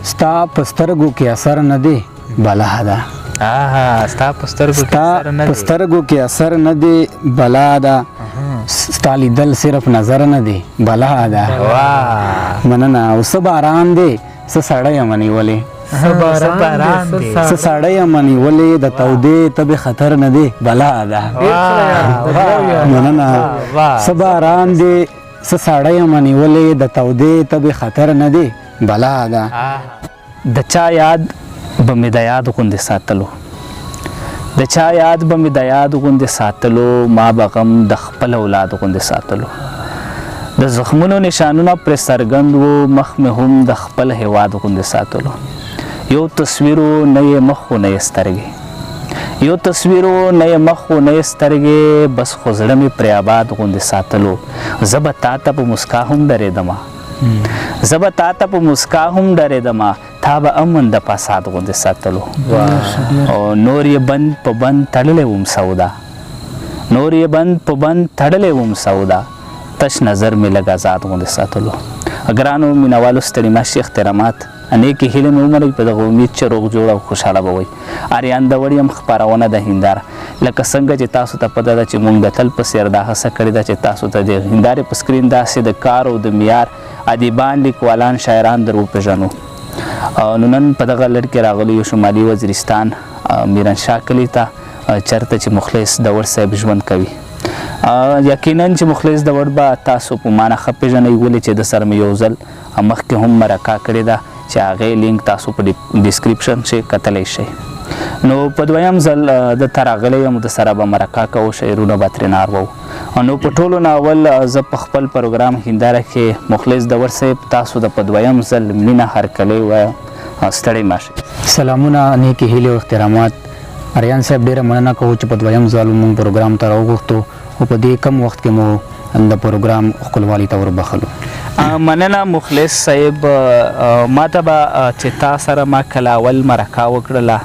ستا پسترګو کې اثر نه دی بلا ده ستا پسترګو کې اثر نه دی بلا ده ستا لیدل صرف نظر نه دی بلا ده مننه او څه باران دی څه سړی منی ولې څه سړی منی ولې د تودې تبې خطر نه دی بلا ده مننه څه باران دی څه سړی منی ولې د تودې تبې خطر نه دی بلا ده د چا یاد به مې د یاد غوندې ساتلو د چا یاد به مې د یاد غوندې ساتلو ما به غم د خپل اولاد غوندې ساتلو د زخمونو نشانونه پرې څرګند وو مخ مې هم د خپل هیواد غوندې ساتلو یو تصویر و نه یې مخ و نه یې سترګې یو تصویر و نه یې مخ و نه یې سترګې بس خو زړه مې پرې آباد غوندې ساتلو زه به تا ته په مسکا هم ډرېدمه زه به تا ته په مسکا هم ډرېدمه تا به امن د فساد غوندې ساتلو او نور یې بند په بند تړلی وم سودا نور یې بند په بند تړلی وم سودا تش نظر مې لږ آزاد غوندې ساتلو ګرانو مینوالو ستړي ماشي احترامات انیکې هیلې مې ومنئ په دغه امید چې روغ جوړ او خوشحاله به وئ آریان د وړ یم خپرونه د هنداره لکه څنګه چې تاسو ته پته ده چې موږ د تل په څېر دا هڅه کړې ده چې تاسو ته د هندارې په سکرین داسې د کار او د معیار ادیبان لیکوالان شاعران در وپېژنو نو نن په دغه لړ کې راغلی یو شمالي وزیرستان میرنشاه کلي ته چېرته چې مخلص دور صاحب ژوند کوي یقینا چې مخلص دور به تاسو په معنی ښه پېژنئ ولې چې د سره مې یو ځل مخکې هم مرکه کړې ده چې هغې لینک تاسو په ډسکرپشن کې کتلی شئ نو په دویم ځل دلته راغلی یم د سره به مرکه کوو شعرونه به ترې ناروو نو په ټولو ناول زه په خپل پروګرام هنداره کې مخلص دور صاحب تاسو د په دویم ځل مینه هرکلی وایم ستړی مه شئ سلامونه نیکې هیلې او احترامات اریان صاحب ډېره مننه کوو چې په دویم ځل مونږ پروګرام ته راوغوښتو او په دې کم وخت کې مو د پروګرام ښکلوالي ته وربخلو مننه مخلص صاحب ما ته به چې تا سره ما کله اول مرکه وکړله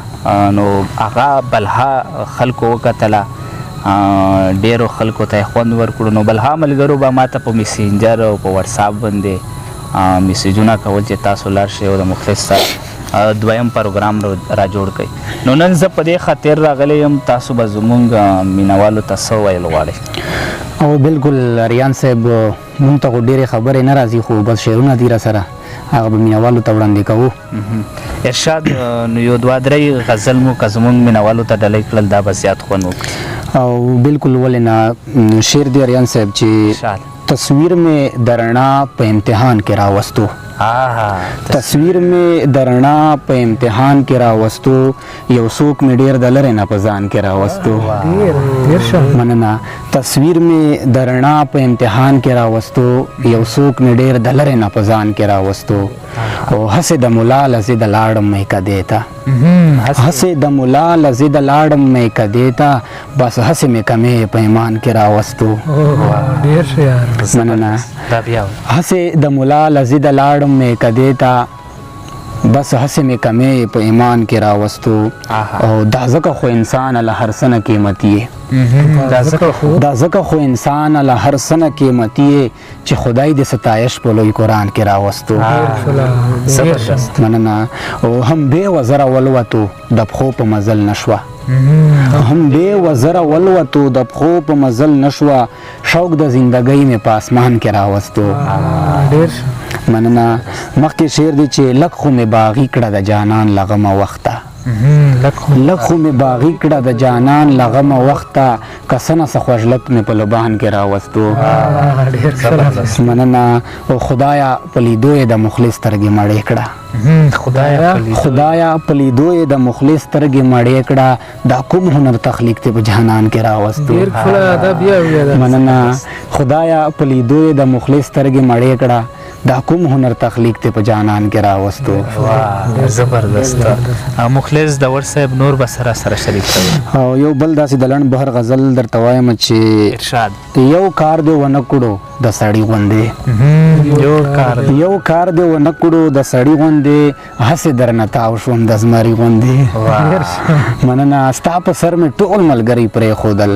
نو هغه بلها خلکو وکتله ډېرو خلکو ته یې خوند ورکړو نو بلها ملګرو به ما ته په میسنجر او په وټساپ باندې میسیجونه کول چې تاسو لاړ شئ او د مخلص سره دویم پروګرام را جوړ کړئ نو نن زه په دې خاطر راغلی یم تاسو به زموږ مینوالو ته څه ویل غواړئ او بالکل اریان صاحب مونږ ته خو ډېرې خبرې نه راځي خو بس شعرونه دي راسره هغه به مینوالو ته وړاندې کوو ارشاد نو یو دوه درې غزل مو که زموږ مینوالو ته ډالۍ کړل دا به زیات خوند وکړي او بالکل ولې نه شعر دی اریان صاحب چې تصویر में दरना पे इम्तिहान के रावस्तु تصویر में दरना पे इम्तिहान के रावस्तु یو څوک مې ډېر د لرې نه په ځان کې راوستو مننه تصویر में दरना पे इम्तिहान के रावस्तو یو څوک مې ډېر د لرې نه په ځان کې راوستو او هسې د ملا لزې د لاړم مې کدې ته هسې د ملا لزې د لاړم مې کدې ته بس هسې مې کمې په ایمان کې راوستو مننه هسې د ملا لزې د لاړم مې کدې ته بس هسې مې کمې په ایمان کې راوستو او دا ځکه خو انسان له هر څه نه قیمتي دا ځکه خو انسان له هر څه نه قیمتي چې خدای دې ستایش په لوی قرآن کې راوستو مننه او هم بې وزره ولوتو د پښو په مزل نشوه هم بې وزره ولوتو د پښو په مزل نشوه شوق د زندګۍ مې په اسمان کې راوستو مننه مخکې شعر دی چې لږ خو مې باغي کړه د جانان له غمه وخته لږ خو مې باغي کړه د جانان له غمه وخته که څه نه څه خوږلک مې په لبان کې راوستو مننه او خدایه په لیدو یې د مخلص سترګې مړې کړه خدایا په لیدو یې د مخلص سترګې مړې کړه دا کوم هنر تخلیق ته په جهان کې راوستو مننه خدایا په لیدو یې د مخلص سترګې مړې کړه دا کوم هنر تخلیق ته په جانان کې راوستو زبردست مخلص دور صاحب نور به سره سره شریک کوي او یو بل داسې د لنډ بهر غزل درته وایم چې ارشاد یو کار دې ونه کړو د سړي غوندې یو کار دې ونه کړو د سړي غوندې هسې درنه تاو شوم د زمري غوندې مننه ستا په سر مې ټول ملګري پرېښودل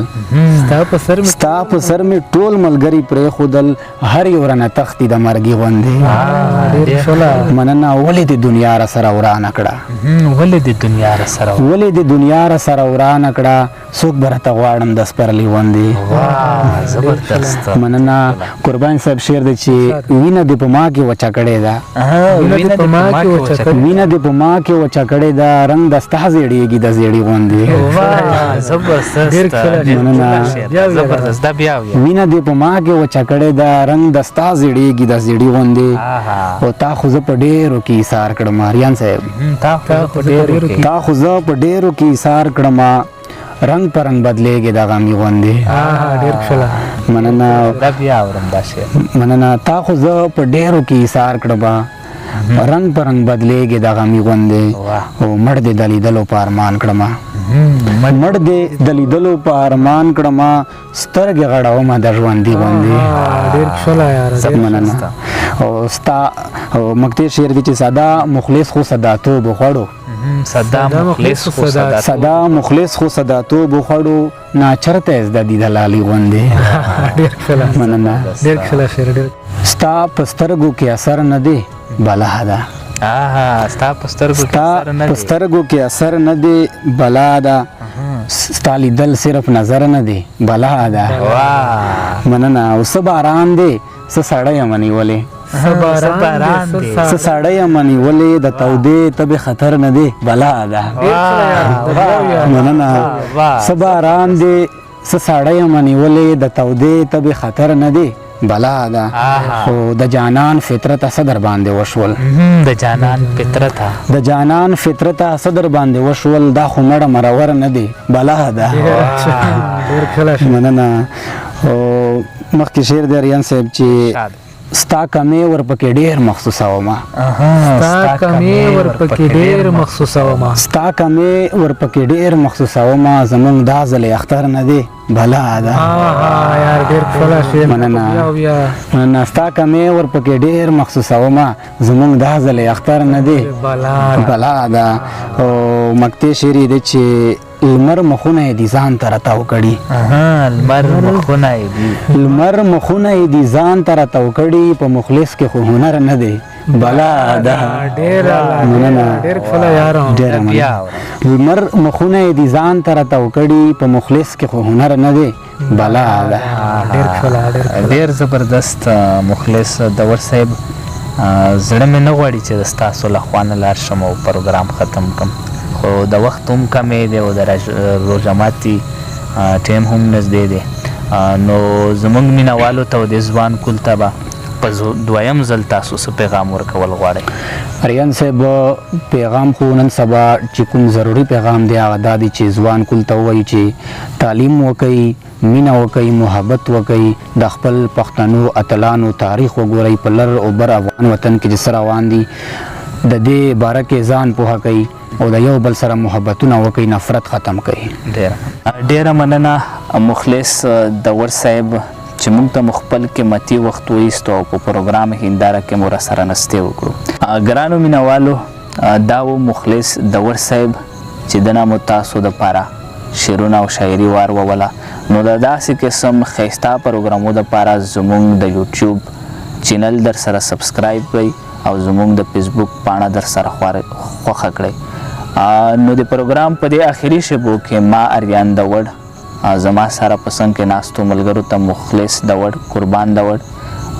ستا په سر مې ټول ملګري پرېښودل هر یو رانه تښتي د مرګي غوندې غوندې مننه ولې د دنیا را سره ورانه کړه ولې د دنیا را سره ولې د دنیا را سره ورانه کړه څوک به راته غواړم د سپرلي غوندې زبردست مننه قربان صاحب شعر دی چې وینه دې په ما کې وچه کړې ده وینه دې په ما کې وچه کړې ده رنګ د ستا زیړېږي د زیړي غوندې زبردست دا بیا وینه دې په ما کې وچه کړې ده رنګ د ستا زیړېږي د زیړي غوندې او تا خو زه په ډېرو کې ایثار کړم اریان صاحب تا خو زه په ډېرو کې ایثار کړم رنگ پر رنگ بدلیږي د غمي غوندې مننه تا خو زه په ډېرو کې ایثار کړم رنگ پر رنگ بدلیږي د غمي غوندې او مړ دې د لیدلو په ارمان کړم مړ دې د لیدلو په ارمان کړم سترګې غړومه د ژوندي غوندې مننه او ستا مکتې شعر دی چې ساده مخلص خو صداتوب غواړو صدا مخلص خو صداتوب غواړو ناچرته زده دي د لالي غوندې مننه ستا په سترګو کې اثر نه دی بلا ده ستا په سترګو کې اثر نه دی بلا ده ستا لیدل صرف نظر نه دی بلا ده مننه او څه باران دی څه سړی یم نیولې څه سړی یم نیولې د تودې تبې خطر نه دی بلا ده مننه څه باران دی څه سړی یم نیولې د تودې تبې خطر نه دی بلا ده خو د جانان فطرت صدر باندې وشول د جانان فطرت صدر باندې وشول دا خو مړه مرور نه دی بلا ده مننه او مخکې شعر دی اریان صاحب چې ستا کمې ورپکې ډېر محسوسه ومه ستا کمې ورپکې ډېر محسوسه ومه زمونږ دا ځلې اختر نه دی بلا ده مننه ستا کمې ورپکې ډېر محسوسه ومه زمونږ دا ځلې اختر نه دی بلا ده او مکتې شعر دی چې لمر مخونه دي ځان ته راتاو کړي لمر مخونه دي ځان ته راتاو کړي په مخلص کې خو هنر نه دی بلا ده لمر مخونه دي ځان ته راتاو کړي په مخلص کې خو هنر نه دی بلا ده ډېر زبردست مخلص دور صاحب زړه مې نه غواړي چې د ستاسو له خوا نه لاړ شم او پروګرام ختم کړم خو د وخت هم کمې دی او د روژه ماتي ټیم هم نږدې دی نو زموږ مینهوالو ته او د ځوان کول ته به په دویم ځل تاسو څه پیغام ورکول غواړئ اریان صاحب پیغام خو نن سبا چې کوم ضروري پیغام دی هغه دا دی چې ځوان کول ته ووایي چې تعلیم وکړئ مینه وکړئ محبت وکړئ د خپل پښتنو اتلانو تاریخ وګورئ په لر او بر افغان وطن کې چې څه روان دي د دې باره کې ځان پوهه کوي او د یو بل سره محبتونه وکړي نفرت ختم کړي ډېره مننه مخلص دور صاحب چې موږ ته خپل قیمتي وخت وایستو او په پروګرام هنداره کې مو راسره نستې وکړو ګرانو مینهوالو دا و مخلص دور صاحب چې دنه مو تاسو دپاره شعرونه او شاعري واروله نو د داسې قسم ښایسته پروګرامو دپاره زموږ د یوټیوب چینل در سره سبسکرایب کړئ او زموږ د فیسبوک پاڼه در سره خوښه کړئ نو د پروګرام په دې آخري شیبو کې ما اریان دوړ زما سره په څنګ کې ناستو ملګرو ته مخلص دوړ قربان دوړ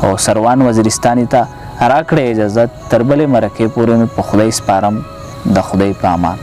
او سروان وزیرستاني ته راکړئ اجازت تر بلې مرکې پورې مې په خدای سپارم د خدای په امان